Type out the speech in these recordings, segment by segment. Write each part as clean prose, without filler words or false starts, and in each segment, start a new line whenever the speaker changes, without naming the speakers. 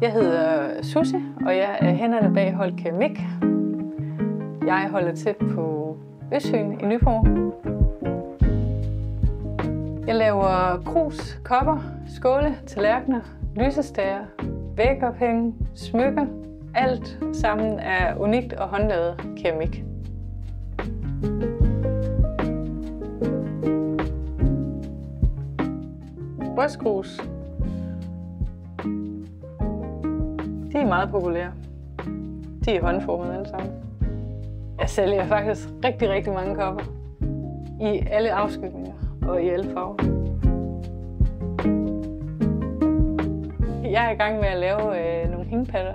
Jeg hedder Susie, og jeg er hænderne bag hold Keramik. Jeg holder til på Østsyn i Nyborg. Jeg laver krus, kopper, skåle, tallerkener, lysestager, vægophænge, smykker. Alt sammen er unikt og håndlavet keramik. Brystkrus. De er meget populære. De er håndformede alle sammen. Jeg sælger faktisk rigtig mange kopper. I alle afskygninger og i alle farver. Jeg er i gang med at lave nogle hængepatter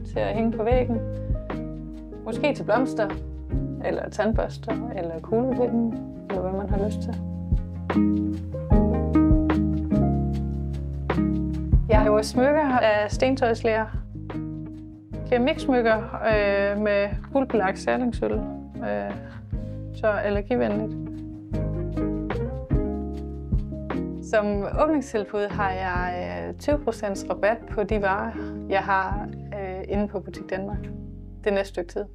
til at hænge på væggen. Måske til blomster, eller tandbørster, eller kuglepinde, eller hvad man har lyst til. Jeg laver smykker af stentøjslæger. Keramiksmykker med guldbelagt særlingsølv, så allergivenligt. Som åbningstilbud har jeg 20% rabat på de varer, jeg har inde på Butik Danmark det næste stykke tid.